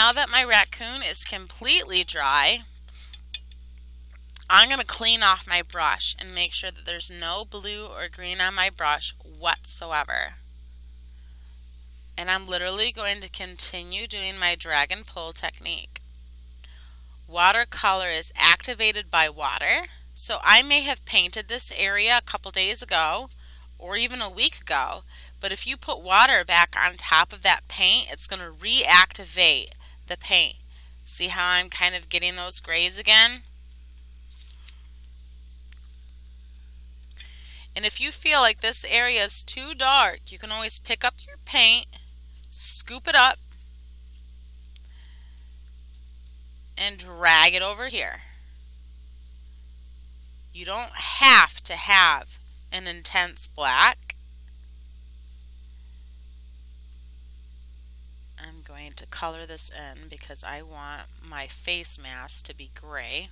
now that my raccoon is completely dry, I'm going to clean off my brush and make sure that there's no blue or green on my brush whatsoever. And I'm literally going to continue doing my drag and pull technique. Watercolor is activated by water, so I may have painted this area a couple days ago or even a week ago, but if you put water back on top of that paint, it's going to reactivate the paint. See how I'm kind of getting those grays again? And if you feel like this area is too dark, you can always pick up your paint, scoop it up, and drag it over here. You don't have to have an intense black. I'm going to color this in because I want my face mask to be gray.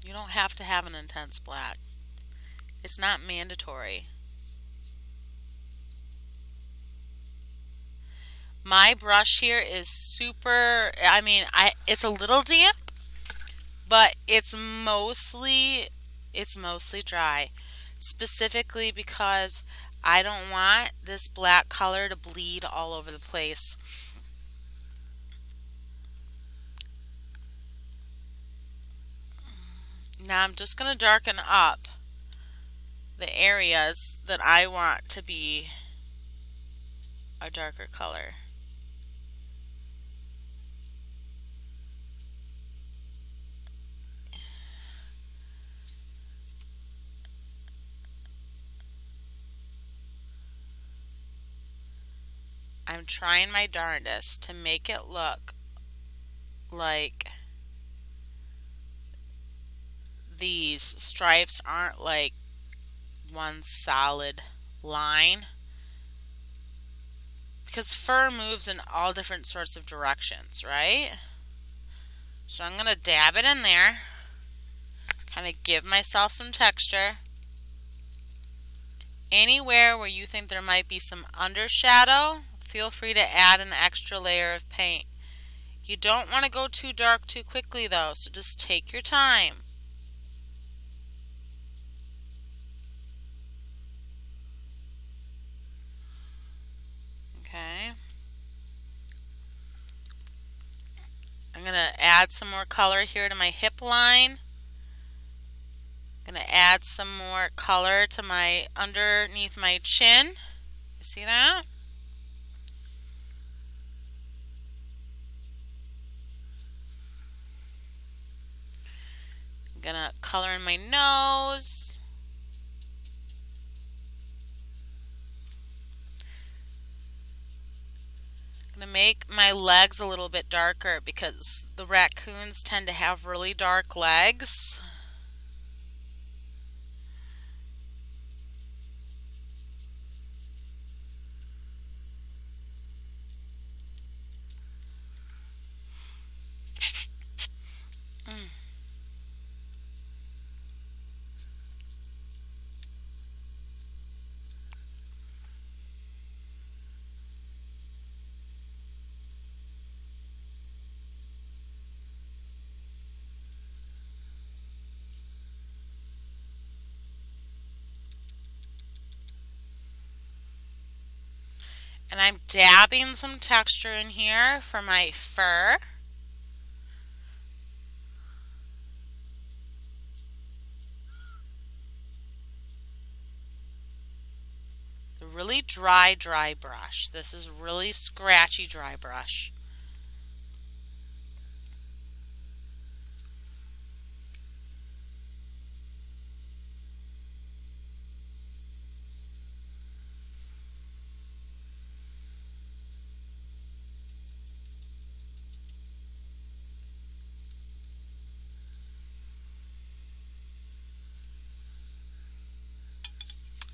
You don't have to have an intense black. It's not mandatory. My brush here is super, it's a little damp, but it's mostly dry. Specifically because I don't want this black color to bleed all over the place. Now I'm just going to darken up the areas that I want to be a darker color. I'm trying my darndest to make it look like these stripes aren't like one solid line, because fur moves in all different sorts of directions, right? So I'm going to dab it in there, kind of give myself some texture. Anywhere where you think there might be some undershadow, feel free to add an extra layer of paint. You don't want to go too dark too quickly though, so just take your time. Okay. I'm going to add some more color here to my hip line. I'm going to add some more color to my underneath my chin. You see that? I'm going to color in my nose. I'm going to make my legs a little bit darker because the raccoons tend to have really dark legs. And I'm dabbing some texture in here for my fur. The really dry brush. This is really scratchy dry brush.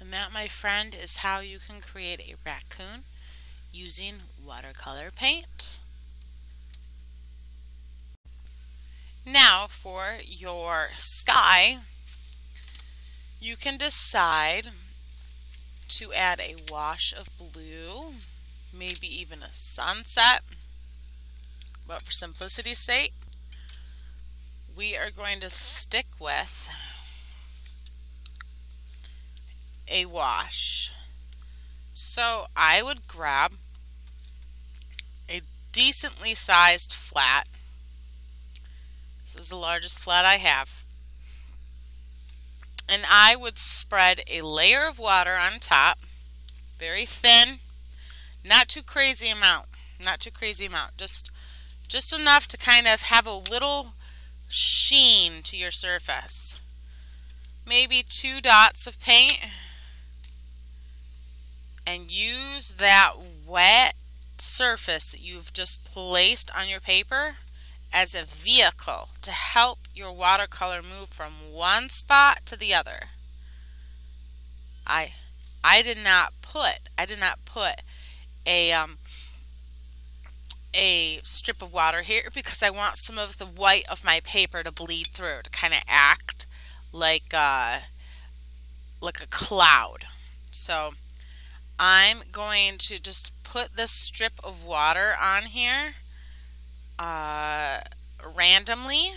And that, my friend, is how you can create a raccoon using watercolor paint. Now for your sky, you can decide to add a wash of blue, maybe even a sunset. But for simplicity's sake, we are going to stick with a wash. So I would grab a decently sized flat. This is the largest flat I have. And I would spread a layer of water on top, very thin, not too crazy amount, just enough to kind of have a little sheen to your surface. Maybe 2 dots of paint, and use that wet surface that you've just placed on your paper as a vehicle to help your watercolor move from one spot to the other. I did not put a strip of water here because I want some of the white of my paper to bleed through, to kind of act like a cloud. So I'm going to just put this strip of water on here randomly,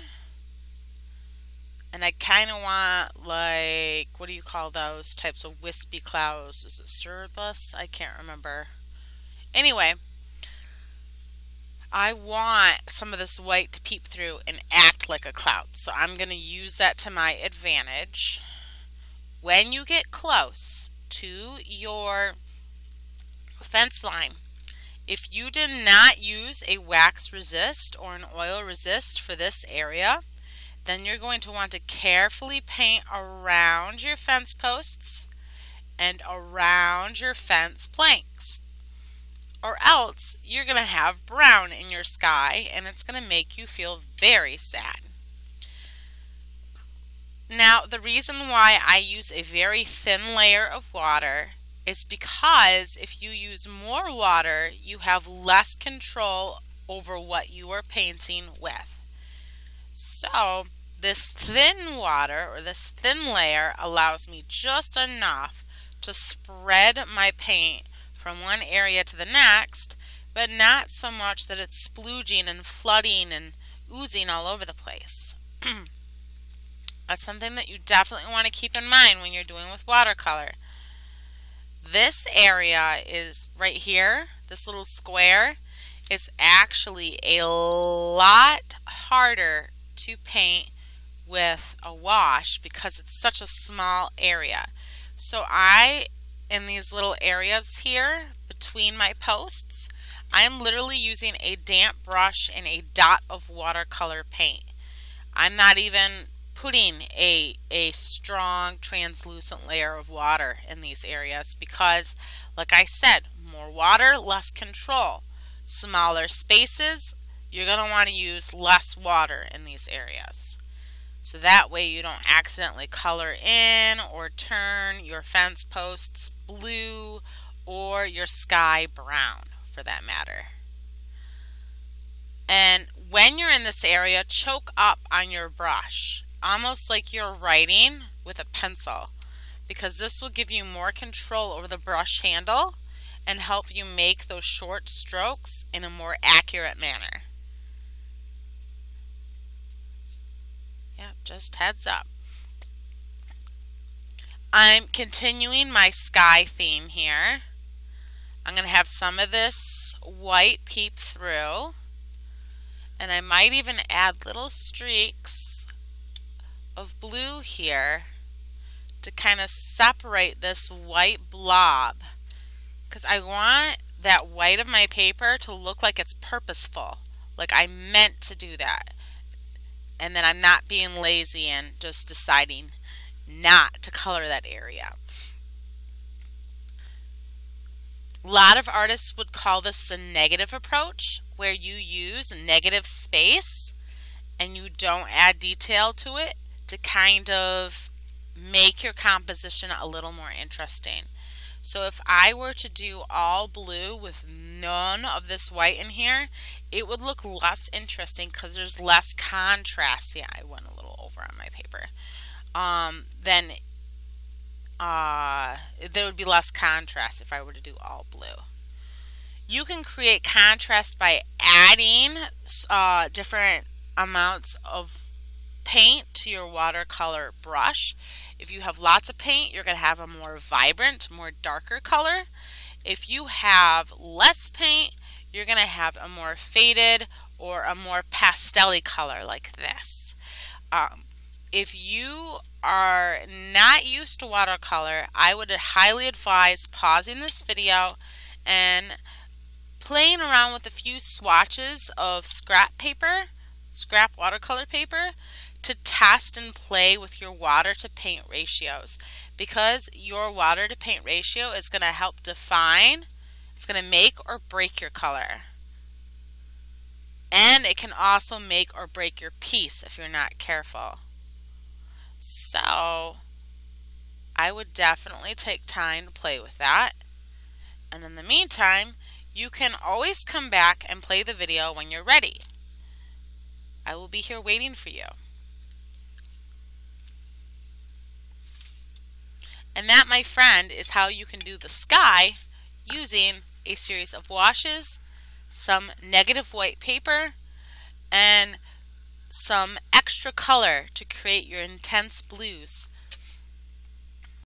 and I kind of want, like, what do you call those types of wispy clouds? Is it cirrus? I can't remember. Anyway, I want some of this white to peep through and act like a cloud, so I'm going to use that to my advantage. When you get close to your fence line, if you did not use a wax resist or an oil resist for this area, then you're going to want to carefully paint around your fence posts and around your fence planks, or else you're going to have brown in your sky and it's going to make you feel very sad. Now, the reason why I use a very thin layer of water is because if you use more water, you have less control over what you are painting with. So this thin water, or this thin layer, allows me just enough to spread my paint from one area to the next, but not so much that it's splooging and flooding and oozing all over the place. That's something that you definitely want to keep in mind when you're doing with watercolor. This area is right here, this little square, is actually a lot harder to paint with a wash because it's such a small area. So in these little areas here between my posts, I am literally using a damp brush and a dot of watercolor paint. I'm not even putting a strong translucent layer of water in these areas because, like I said, more water, less control. Smaller spaces, you're going to want to use less water in these areas. So that way you don't accidentally color in or turn your fence posts blue or your sky brown, for that matter. And when you're in this area, choke up on your brush, almost like you're writing with a pencil, because this will give you more control over the brush handle and help you make those short strokes in a more accurate manner. Yeah, just heads up. I'm continuing my sky theme here. I'm going to have some of this white peep through, and I might even add little streaks of blue here to kind of separate this white blob, because I want that white of my paper to look like it's purposeful, like I meant to do that, and then I'm not being lazy and just deciding not to color that area. A lot of artists would call this the negative approach, where you use negative space and you don't add detail to it to kind of make your composition a little more interesting. So if I were to do all blue with none of this white in here, it would look less interesting because there's less contrast. Yeah, I went a little over on my paper. There would be less contrast if I were to do all blue. You can create contrast by adding different amounts of paint to your watercolor brush. If you have lots of paint, you're going to have a more vibrant, more darker color. If you have less paint, you're going to have a more faded or a more pastel-y color like this. If you are not used to watercolor, I would highly advise pausing this video and playing around with a few swatches of scrap watercolor paper, to test and play with your water to paint ratios, because your water to paint ratio is going to help define, it's going to make or break your color. And it can also make or break your piece if you're not careful. So I would definitely take time to play with that. And in the meantime, you can always come back and play the video when you're ready. I will be here waiting for you. And that, my friend, is how you can do the sky using a series of washes, some negative white paper, and some extra color to create your intense blues